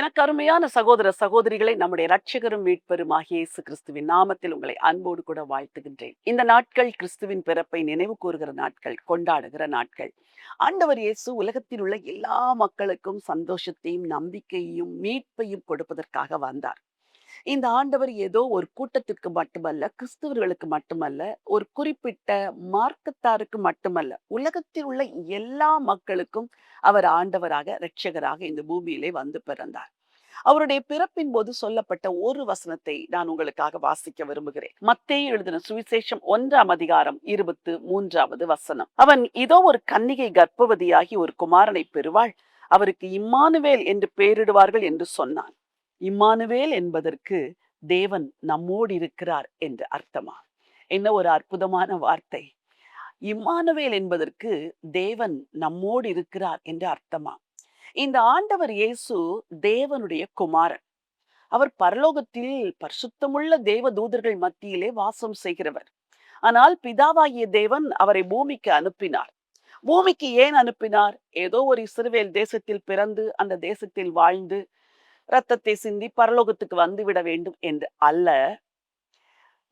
எனக்கு அருமையான சகோதர சகோதரிகளை, நம்முடைய இரட்சகரும் மீட்பெருமாகிய இயேசு கிறிஸ்துவின் நாமத்தில் உங்களை அன்போடு கூட வாழ்த்துகின்றேன். இந்த நாட்கள் கிறிஸ்துவின் பிறப்பை நினைவு கூறுகிற நாட்கள், கொண்டாடுகிற நாட்கள். ஆண்டவர் இயேசு உலகத்தில் உள்ள எல்லா மக்களுக்கும் சந்தோஷத்தையும், நம்பிக்கையையும், மீட்பையும் கொடுப்பதற்காக வந்தார். இந்த ஆண்டவர் ஏதோ ஒரு கூட்டத்திற்கு மட்டுமல்ல, கிறிஸ்தவர்களுக்கு மட்டுமல்ல, ஒரு குறிப்பிட்ட மார்க்கத்தாருக்கு மட்டுமல்ல, உலகத்தில் உள்ள எல்லா மக்களுக்கும் அவர் ஆண்டவராக, இரட்சகராக இந்த பூமியிலே வந்து பிறந்தார். அவருடைய பிறப்பின் போது சொல்லப்பட்ட ஒரு வசனத்தை நான் உங்களுக்காக வாசிக்க விரும்புகிறேன். மத்தேயு எழுதின சுவிசேஷம் 1 23 வசனம். அவன் இதோ ஒரு கன்னிகை கர்ப்பவதியாகி ஒரு குமாரனை பெறுவாள், அவருக்கு இம்மானுவேல் என்று பெயரிடுவார்கள் என்று சொன்னான். இம்மானுவேல் என்பதற்கு தேவன் நம்மோடு இருக்கிறார் என்று அர்த்தமா? என்ன ஒரு அற்புதமான வார்த்தை! இம்மானுவேல் என்பதற்கு தேவன் நம்மோடு இருக்கிறார் என்று அர்த்தமா? இந்த ஆண்டவர் இயேசு தேவனுடைய குமாரன். அவர் பரலோகத்தில் பரிசுத்தமுள்ள தேவ தூதர்கள் மத்தியிலே வாசம் செய்கிறவர். ஆனால் பிதாவாகிய தேவன் அவரை பூமிக்கு அனுப்பினார். பூமிக்கு ஏன் அனுப்பினார்? ஏதோ ஒரு இஸ்ரவேல் தேசத்தில் பிறந்து அந்த தேசத்தில் வாழ்ந்து ரத்தத்தை சிந்தி பரலோகத்துக்கு வந்து விட வேண்டும் என்று அல்ல.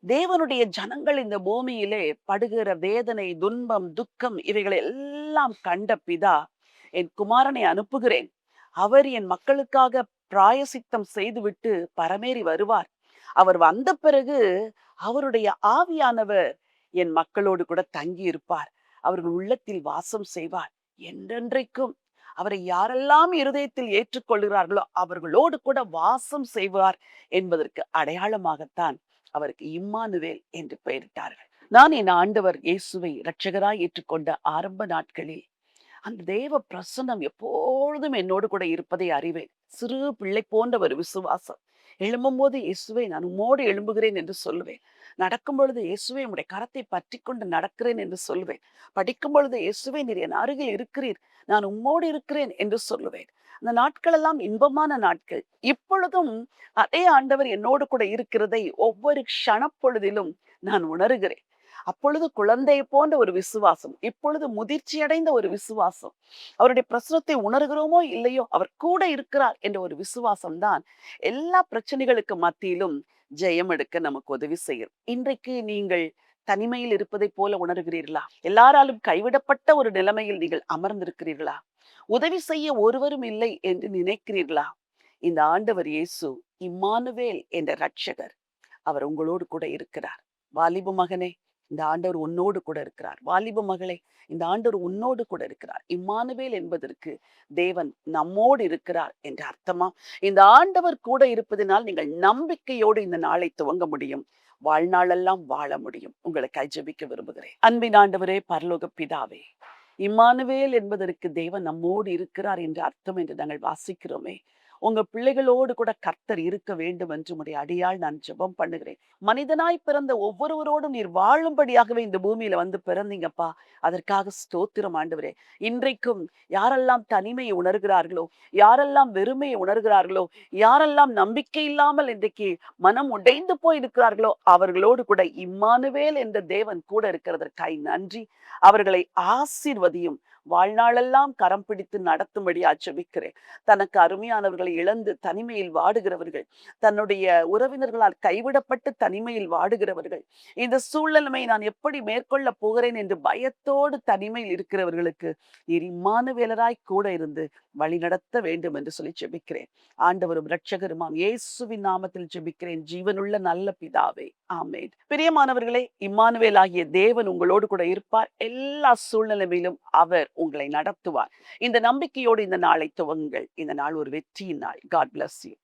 தேவனுடைய ஜனங்கள் இந்த பூமியிலே படுகிற வேதனை, துன்பம், துக்கம் இவைகளை எல்லாம் கண்ட பிதா, என் குமாரனை அனுப்புகிறேன், அவர் என் மக்களுக்காக பிராயசித்தம் செய்துவிட்டு பரமேறி வருவார். அவர் வந்த பிறகு அவருடைய ஆவியானவர் என் மக்களோடு கூட தங்கி இருப்பார், அவர்கள் உள்ளத்தில் வாசம் செய்வார் என்றென்றைக்கும். அவரை யாரெல்லாம் இருதயத்தில் ஏற்றுக்கொள்கிறார்களோ அவர்களோடு கூட வாசம் செய்வார் என்பதற்கு அடையாளமாகத்தான் அவருக்கு இம்மானுவேல் என்று பெயரிட்டார்கள். நான் என் ஆண்டவர் இயேசுவை இரட்சகராய் ஏற்றுக்கொண்ட ஆரம்ப நாட்களில் அந்த தேவ பிரசன்னம் எப்பொழுதும் என்னோடு கூட இருப்பதை அறிவேன். சிறு பிள்ளை போன்ற ஒரு விசுவாசம். எழும்பும் போது இயேசுவை நான் உம்மோடு எழும்புகிறேன் என்று சொல்லுவேன். நடக்கும் பொழுது இயேசுவை உம்முடைய கரத்தை பற்றி கொண்டு நடக்கிறேன் என்று சொல்லுவேன். படிக்கும் பொழுது இயேசுவை நீர் என் அருகில் இருக்கிறீர், நான் உம்மோடு இருக்கிறேன் என்று சொல்லுவேன். அந்த நாட்கள் எல்லாம் இன்பமான நாட்கள். இப்பொழுதும் அதே ஆண்டவர் என்னோடு கூட இருக்கிறதை ஒவ்வொரு க்ஷணப்பொழுதிலும் நான் உணர்கிறேன். அப்பொழுது குழந்தை போன்ற ஒரு விசுவாசம், இப்பொழுது முதிர்ச்சியடைந்த ஒரு விசுவாசம். அவருடைய பிரசனத்தை உணர்கிறோமோ இல்லையோ, அவர் கூட இருக்கிறார் என்ற ஒரு விசுவாசம் தான் எல்லா பிரச்சனைகளுக்கு மத்தியிலும் ஜெயம் எடுக்க நமக்கு உதவி செய்யும். இன்றைக்கு நீங்கள் தனிமையில் இருப்பதை போல உணர்கிறீர்களா? எல்லாராலும் கைவிடப்பட்ட ஒரு நிலைமையில் நீங்கள் அமர்ந்திருக்கிறீர்களா? உதவி செய்ய ஒருவரும் இல்லை என்று நினைக்கிறீர்களா? இந்த ஆண்டவர் இயேசு இம்மானுவேல் என்ற இரட்சகர், அவர் உங்களோடு கூட இருக்கிறார். வாலிப மகனே, இந்த ஆண்டவர் உன்னோடு கூட இருக்கிறார். வாலிப மகளே, இந்த ஆண்டவர் உன்னோடு கூட இருக்கிறார். இம்மானுவேல் என்பதற்கு தேவன் நம்மோடு இருக்கிறார் என்ற அர்த்தமா? இந்த ஆண்டவர் கூட இருப்பதனால் நீங்கள் நம்பிக்கையோடு இந்த நாளை துவங்க முடியும், வாழ்நாளெல்லாம் வாழ முடியும். உங்களுக்கு ஜெபிக்க விரும்புகிறேன். அன்பின் ஆண்டவரே, பரலோக பிதாவே, இம்மானுவேல் என்பதற்கு தேவன் நம்மோடு இருக்கிறார் என்ற அர்த்தம் என்று நாங்கள் வாசிக்கிறோமே. உங்க பிள்ளைகளோடு கூட கர்த்தர் இருக்க வேண்டும் என்று உடைய அடியால் நான் ஜெபம் பண்ணுகிறேன். மனிதனாய் பிறந்த ஒவ்வொருவரோடும் நீர் வாழும்படியாகவே இந்த பூமியில வந்து பிறந்தீங்கப்பா. அதற்காக ஸ்தோத்திரம் ஆண்டவரே. இன்றைக்கும் யாரெல்லாம் தனிமையை உணர்கிறார்களோ, யாரெல்லாம் வெறுமையை உணர்கிறார்களோ, யாரெல்லாம் நம்பிக்கை இல்லாமல் இன்றைக்கு மனம் உடைந்து போய் இருக்கிறார்களோ, அவர்களோடு கூட இம்மானுவேல் என்ற தேவன் கூட இருக்கிறதற்காய் நன்றி. அவர்களை ஆசீர்வதியும், வாழ்நாளெல்லாம் கரம் பிடித்து நடத்தும்படி ஜெபிக்கிறேன். தனக்கு அருமையானவர்களை இழந்து தனிமையில் வாடுகிறவர்கள், தன்னுடைய உறவினர்களால் கைவிடப்பட்டு தனிமையில் வாடுகிறவர்கள், இந்த சூழ்நிலைமை நான் எப்படி மேற்கொள்ள போகிறேன் என்று பயத்தோடு தனிமையில் இருக்கிறவர்களுக்கு நீர் இம்மானுவேலராய் கூட இருந்து வழி நடத்த வேண்டும் என்று சொல்லி ஜெபிக்கிறேன். ஆண்டவரும் இரட்சகருமாம் இயேசுவின் நாமத்தில் ஜெபிக்கிறேன், ஜீவனுள்ள நல்ல பிதாவே, ஆமென். பிரியமானவர்களே, இம்மானுவேல் ஆகிய தேவன் உங்களோடு கூட இருப்பார். எல்லா சூழ்நிலையிலும் அவர் உங்களை நடத்துவார். இந்த நம்பிக்கையோடு இந்த நாளை துவங்குங்கள். இந்த நாள் ஒரு வெற்றியின் நாள். God bless you.